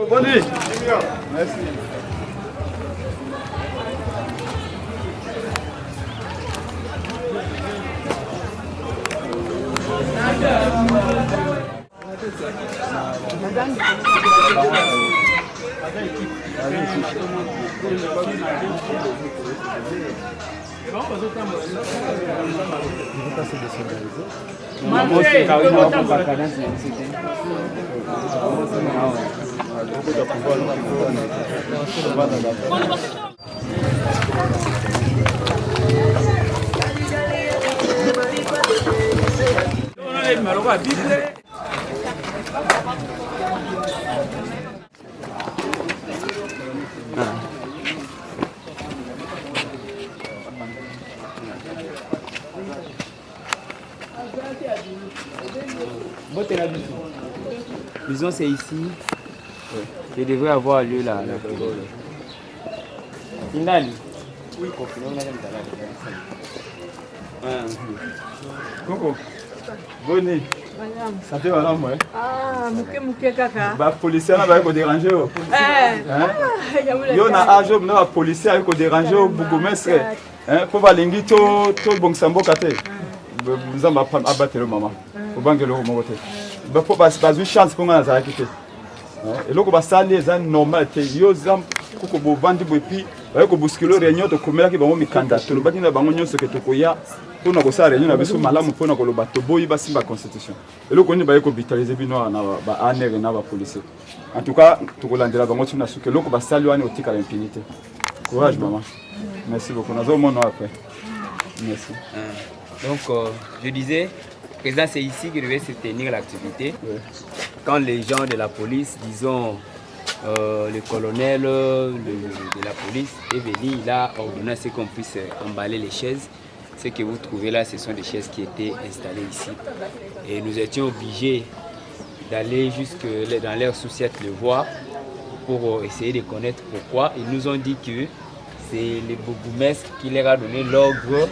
Bonne nuit. Merci. Disons c'est ici. Il devrait avoir lieu là. Inali. Oui, Coco. Bonne nuit. Ça fait voilà moi. Ah, mouké kaka. Bah policier là va déranger. Yo na ajob na policier avec déranger au bourgmestre. Pour valingi to bongsambo kate. Nzamba abattre le maman. Au bangelo mo côté. Ba pour pas chance pour nga za kite. Et loko basali eza normal te yo zam koko bo vandi bo puis ba ko bousculer réunion to komela ki bango mikanda to lobaki na bango nyonso ke to koya pona ko sa réunion na biso malamu pona ko loba to boyi basimba constitution. Et loko ni ba ko vitaliser bino na ba aner na ba policier. En tout cas to ko landela bango tuna suke loko basali wani otika l'impunité. Courage maman. Merci beaucoup. Nazo mono après. Merci. Donc je disais, président, c'est ici que devait se tenir l'activité. Oui. Quand les gens de la police, disons le colonel de la police est venu, il a ordonné à ce qu'on puisse emballer les chaises. Ce que vous trouvez là, ce sont des chaises qui étaient installées ici. Et nous étions obligés d'aller jusque dans leur sous-siècle le voir pour essayer de connaître pourquoi. Ils nous ont dit que c'est le bourgmestre qui leur a donné l'ordre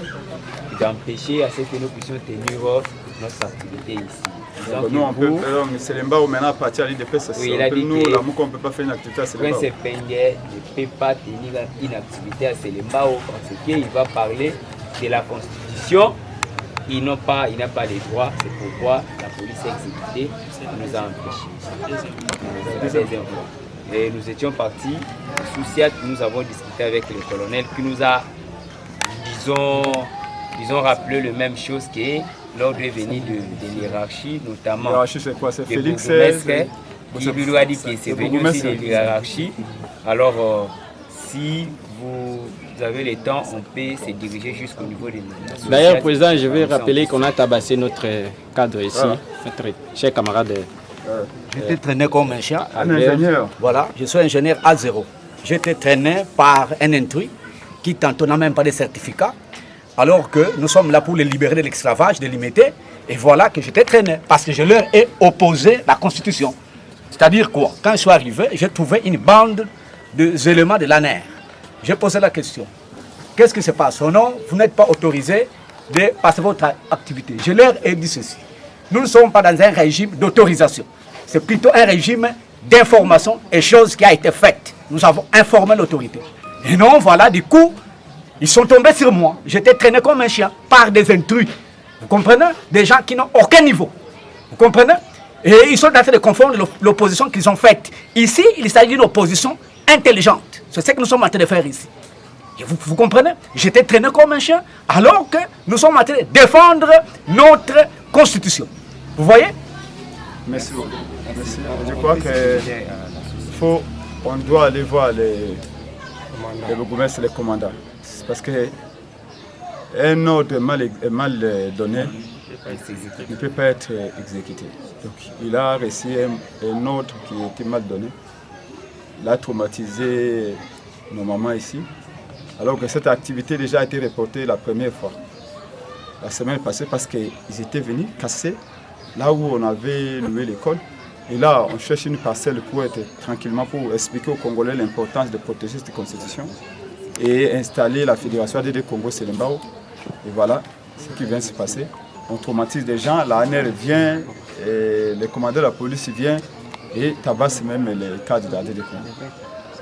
d'empêcher à ce que nous puissions tenir notre activité ici. Donc, nous, on peut, c'est l'embao maintenant à partir de l'IDPS. Oui, il a dit nous, là, on ne peut pas faire une activité à Selembao. Prince Pengé ne peut pas tenir une activité à Selembao parce qu'il va parler de la Constitution. Il n'a pas les droits, c'est pourquoi la police exécutée nous a empêchés. Et nous étions partis sous Siat, nous avons discuté avec le colonel qui nous a, disons rappelé la même chose que l'ordre est venu de l'hierarchie, notamment. L'hierarchie, c'est quoi? C'est Félix qui lui a dit que c'est venu aussi de l'hierarchie. Alors, si vous avez le temps, on peut se diriger jusqu'au niveau de l'association. D'ailleurs, président, je vais rappeler qu'on a tabassé notre cadre ici, notre cher camarade. J'étais traîné comme un chien. Un ingénieur. Voilà, je suis ingénieur A0. J'étais traîné par un intrus qui tantôt n'a même pas de certificat, alors que nous sommes là pour les libérer de l'esclavage, de l'imiter. Et voilà que j'étais traîné, parce que je leur ai opposé la Constitution. C'est-à-dire quoi? Quand je suis arrivé, j'ai trouvé une bande d'éléments de l'ANER. J'ai posé la question. Qu'est-ce qui se passe? Oh non, vous n'êtes pas autorisé de passer votre activité. Je leur ai dit ceci. Nous ne sommes pas dans un régime d'autorisation. C'est plutôt un régime d'information et chose qui a été faite. Nous avons informé l'autorité. Et non, voilà, du coup, ils sont tombés sur moi. J'étais traîné comme un chien par des intrus. Vous comprenez? Des gens qui n'ont aucun niveau. Vous comprenez? Et ils sont en train de confondre l'opposition qu'ils ont faite. Ici, il s'agit d'une opposition intelligente. C'est ce que nous sommes en train de faire ici. Vous comprenez? J'étais traîné comme un chien alors que nous sommes en train de défendre notre constitution. Vous voyez? Merci beaucoup. Merci. Je crois qu'on doit aller voir les bourgmestres et les commandants. Parce qu'un ordre mal donné ne peut pas être exécuté. Donc, il a reçu un ordre qui était mal donné. Il a traumatisé nos mamans ici. Alors que cette activité déjà a été reportée la première fois, la semaine passée, parce qu'ils étaient venus casser là où on avait loué l'école. Et là, on cherche une parcelle pour être tranquillement, pour expliquer aux Congolais l'importance de protéger cette constitution et installer la Fédération ADD Congo-Selembao. Et voilà ce qui vient de se passer. On traumatise des gens, la ANR vient, et les commandants de la police viennent. et tabasse même les cadres d'ADD.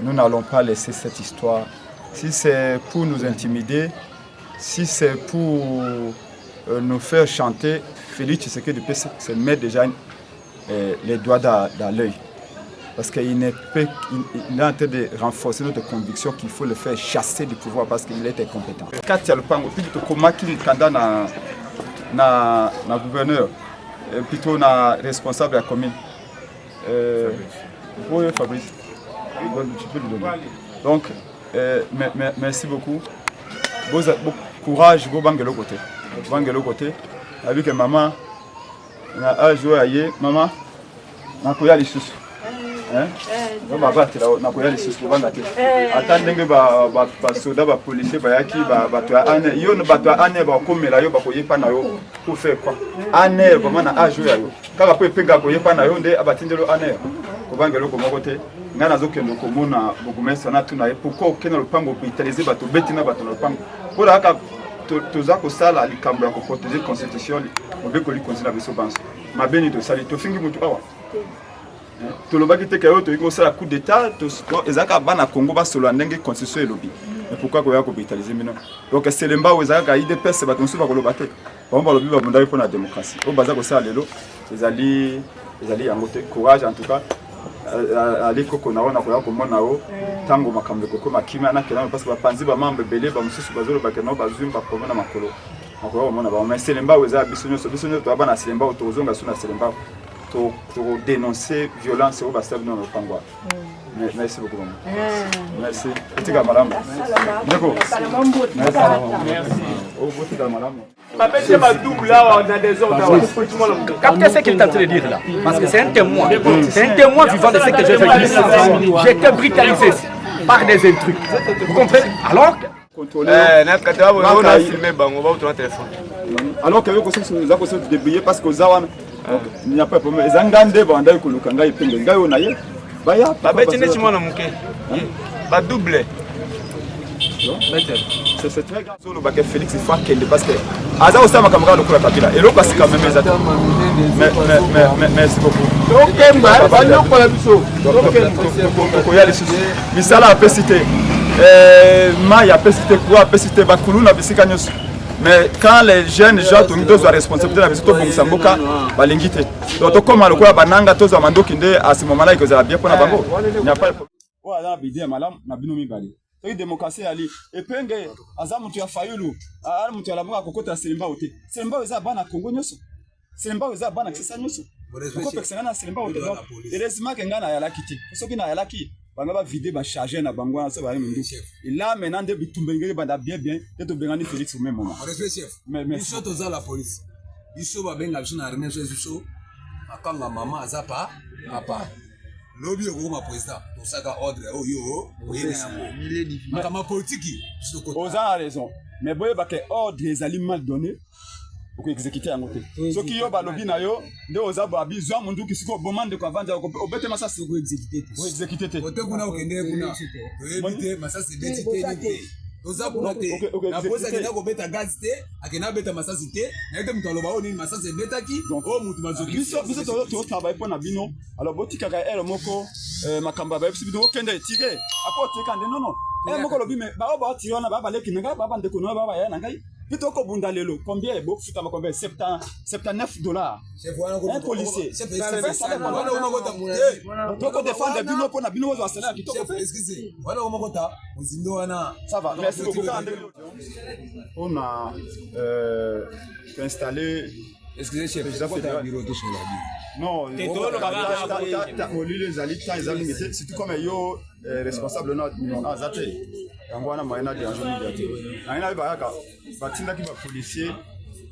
Nous n'allons pas laisser cette histoire. Si c'est pour nous intimider, si c'est pour nous faire chanter, Félix Tshisekedi peut se mettre déjà les doigts dans l'œil. Parce qu'il est en train de renforcer notre conviction qu'il faut le faire chasser du pouvoir parce qu'il est incompétent. Quand il y a le pango, puis comment il est candidat na gouverneur, plutôt na responsable de la commune. Oui, Fabrice. Tu peux lui donner. Donc, merci beaucoup. Bon courage, bon banque de l'autre côté. Banque de l'autre côté. Avec maman, on a joué ailleurs, maman, on a couillé les sous. On va battre là, on a couillé les sous pour vendre. Attendez que les soldats, les policiers, les yaki, ils ont battu à année, comme là, ils ont couillé pas nayo pour faire quoi? Année, vraiment, on a joué ailleurs. Quand après péga couillé pas nayo, on a abattu de l'année. Pour banque de l'autre côté. Ngana zo kendo komona bogumesa na tuna pourquoi okena lupango bitaliser bato betina bato lupango pour aka toza ko sala likambo ya ko protéger constitution obeko li konzina biso banso mabeni to sali to fingi mutu awa to lobaki te kayo to iko sala coup d'état to ezaka bana Congo ba solo ndenge constitution elobi mais pourquoi ko ya ko bitaliser mino donc c'est lemba ezaka ka IDPS bato nsuba ko lobate ba lobi ba bunda pour la démocratie o baza ko sala lelo ezali yango te courage en tout cas aliko kona wana koya komona o tango makambe koko makima na kena parce que bapanzi ba mambe belé ba mususu bazolo bakena bazumba komona makolo akoya komona ba mais selemba weza bisonyo to bana selemba otozonga suna selemba to dénoncer violence au basabu dans le pangwa. Merci beaucoup. Merci. Petit camarade. D'accord. Captez ce qu'il est en train de dire là. Parce que c'est un témoin. C'est un témoin vivant de ce que j'ai fait. J'ai été brutalisé par des intrus. Vous comprenez? Alors que... Alors que nous avons débrouillé parce que il n'y a pas de problème. Les Angandais vont aller au Kanga et Penge. Les gars, on a eu. Baya. Double. C'est très grave. Le bac Félix, il faut qu'il parce que Aza aussi ma camarade le Kabila. Et l'autre c'est quand même mes amis. Mais merci beaucoup. OK, bah nous pour la biso. OK, il y a les soucis. Misala a cité Maya a cité quoi, a cité Bakulu na bisika nyos. Mais quand les jeunes gens ont deux responsabilités dans la visite au Samboka, balingite. Donc comme le quoi bananga tozo mandokinde à ce moment-là que ça va bien pour na bango. Il n'y a pas de problème. Voilà, bidé malam na binomi bali. C'est démocratie ali. Et penge azamu tu ya fayulu. Ah mutu ya lamuka kokota selemba ote. Selemba weza bana Congo nyoso. Selemba weza bana kisa nyoso. Ko pexana na selemba ote. Heureusement que ngana ya lakiti. Soki na ya laki banga ba vider ba charger na bango na so ba mundu. Et là maintenant de bitumbengeli banda bien et to bengani Félix au même moment. Respect chef. Mais ils sont tous à la police. Ils sont ba benga biso na armée so biso. Akanga mama azapa papa. Lobby au ma président pour ça ordre oh yo il est difficile ma politique aux a raison mais boye ba que ordre les aliments mal donné pour exécuter en côté ce qui yo ba lobby na yo de oza ba bizwa mundu ki siko bomande ko vanja ko bete masa siko exécuter te côté kuna okende kuna éviter masa c'est bête oza kuna te na posa kena ko beta gaz te akena beta masasi te na ete mutu aloba oni masasi betaki o mutu mazoki biso to travailler pour na bino alors botika ka ere moko makamba ba biso bino kende tire akote kande non moko lobi me ba tire na ba leki nga ba ndeko no ba ya na ngai plutôt ko bunda lelo combien beau futa ma combien $79 un policier ça wana o makota toko défendre bino pour na bino ozo asala kitoko excusez wana o makota muzindo wana ça va merci beaucoup on a installé excusez chef j'ai pas de bureau de chez la vie non les alita ils ont limité surtout comme yo responsable non azate yango wana moyena de anjo miliate aina ba batinda ki ba policier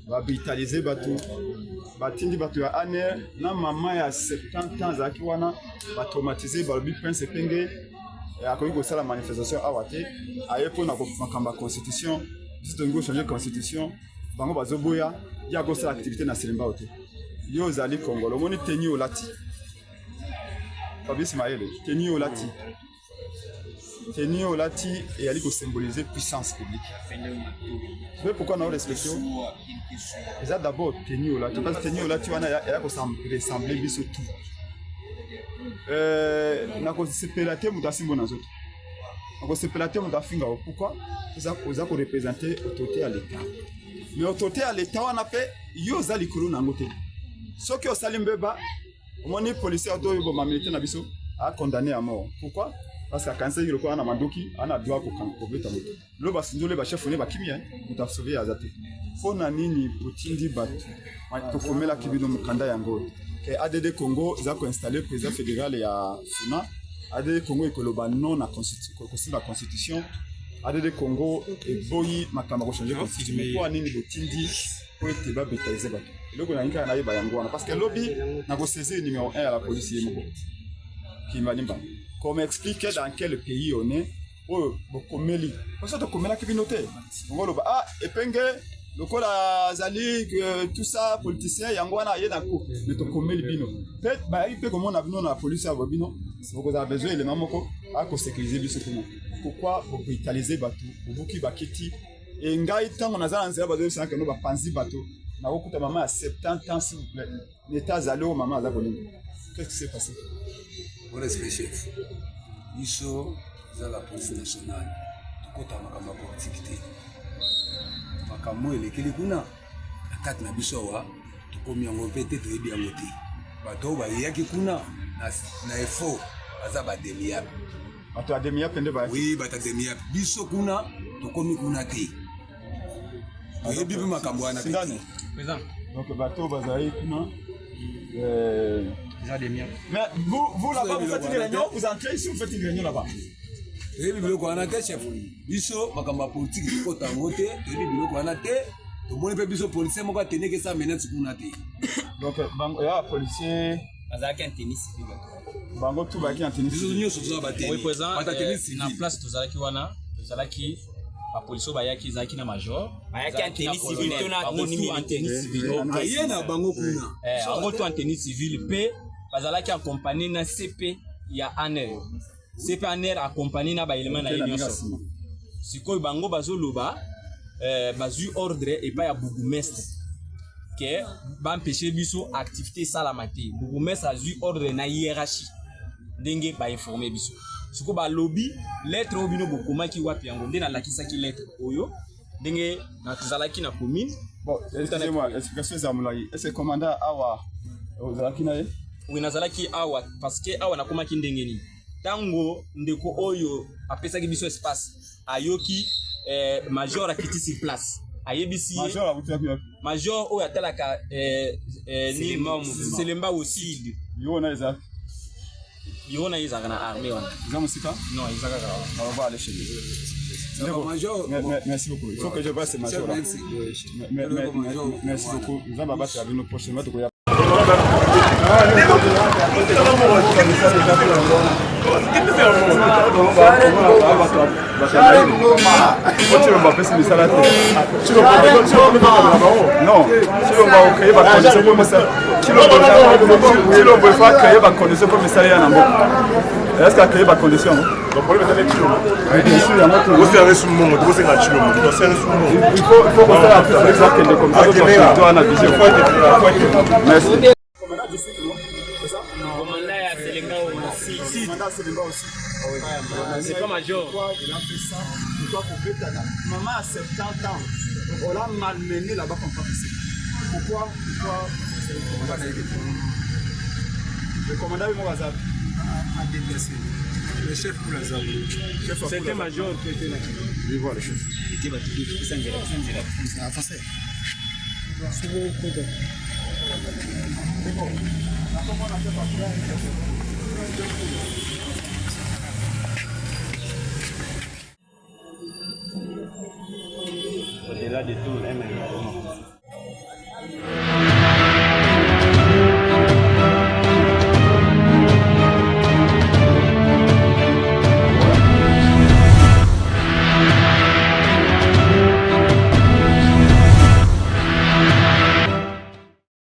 ba brutaliser bato batindi bato ya ane na mama ya 70 ans zaki wana ba traumatiser ba bi prince penge akoki ko sala manifestation awate ayepo na ko makamba constitution biso ngo changer constitution bango bazoboya ya ko sala activité na selemba ote yo zali Congolo moni teni olati Fabrice Maele teni olati Tenir Olati et aller symboliser puissance publique. Vous savez pourquoi nous respectons? C'est d'abord Tenir Olati. Parce que Tenir Olati, il a ressembler à tout. nakosepela te moto asimbo na nzoto nakosepela te moto afinga o pourquoi oza korepresente autorité ya l'état mais autorité ya l'état wana mpe yo oza likolo nango te soki osali mbeba omoni policier oto oyo boma militaire na biso acondamné à mort pourquoi parce que akanisa yilo kwa na mandoki ana droit kobeta moto lo basindole ba chef ne bakimia moto asauver azate pona nini otindi bato tokomela kibino mukanda yango ke ADD Congo za ko installer président fédéral ya FUNA ADD Congo ekoloba non na constitution ADD Congo eboyi makamba ko changer constitution kwa nini botindi po ete ba betaiser bato loko na yinka na yeba yango wana parce que lobby na ko saisir numéro 1 à la police yemoko Kimalimba comme expliquer dans quel pays on est oh bokomeli parce que komela kibinote ngoloba ah epenge lokola zali tout ça politicien yango wana yena ko mais to komeli bino peut ba ipe comme na bino na police ya bino boko za besoin élément moko a ko sécuriser biso comment pourquoi boko vitaliser bato bobuki bakiti et ngai tango nazala nzela bazo sanka no ba panzi bato na okuta mama à 70 ans s'il vous plaît l'état zalo mama za kolinga qu'est-ce qui s'est passé? Bon respect chef. Iso za la police nationale. Tukota makamba politique. Makamo elekeli kuna. Akati na biso wa tukomi yango pete toyebi yango te. Bato ba yaki kuna na effort baza ba demia. Bato ademia pende ba. Oui, bato demia. Biso kuna tukomi kuna te. Toyebi bi makambo wana pete. Président. Donc bato bazai kuna mais vous là-bas, vous faites une réunion, vous entrez ici, vous faites une réunion là-bas. Et puis, vous avez chef. Biso, makamba politique, vous avez voté. Et puis, vous avez tout le monde peut biso policier, moi, tenez que ça menace pour nous. Donc, il y a un policier. Vous avez un tennis civil. Bango tout va qui en tennis civil. Oui, président. Na place tozalaki wana, tozalaki ba police bayaki zaki na major. Bayaki en tennis civil, tona en tennis civil. Aye na bango kuna. En gros, en tennis civil, P. Bazalaki accompagné na CP ya ANER. CP ANER accompagné na ba élément na nyonso. Sikoy bango bazoloba bazu ordre et pas ya bourgmestre que ba empêcher biso activité salamate. Bourgmestre a eu ordre na hiérarchie. Ndenge ba informer biso. Siko ba lobby lettre obino bokoma ki wapi yango nde na lakisa ki lettre oyo. Ndenge na tuzalaki na commune. Bon, excusez-moi, explication za mulai. Est-ce que commandant awa ozalaki na ye? Oui, nazalaki awa parce que awa nakoma ki ndenge ni tango ndeko oyo apesaki biso espace ayoki major akiti sur place ayebisi major abutaki major oyo atalaka ni Lemba aussi yona izaka na armée wana zamusika non izaka ka on va aller chez lui. Major, merci beaucoup. Il faut que je passe major. Merci beaucoup. Nous allons battre avec nos prochaines fois. C'est pas major. Il a fait ça. Pourquoi pour Bétana? Maman a 70 ans. Donc on l'a malmené là-bas comme professeur. Pourquoi le commandant est mort à Zab. le chef pour la Zab. C'était major qui était là. Je vais voir le chef. C'est en français. C'est bon, content. C'est bon. Comment on a fait partir? Au-delà de tout,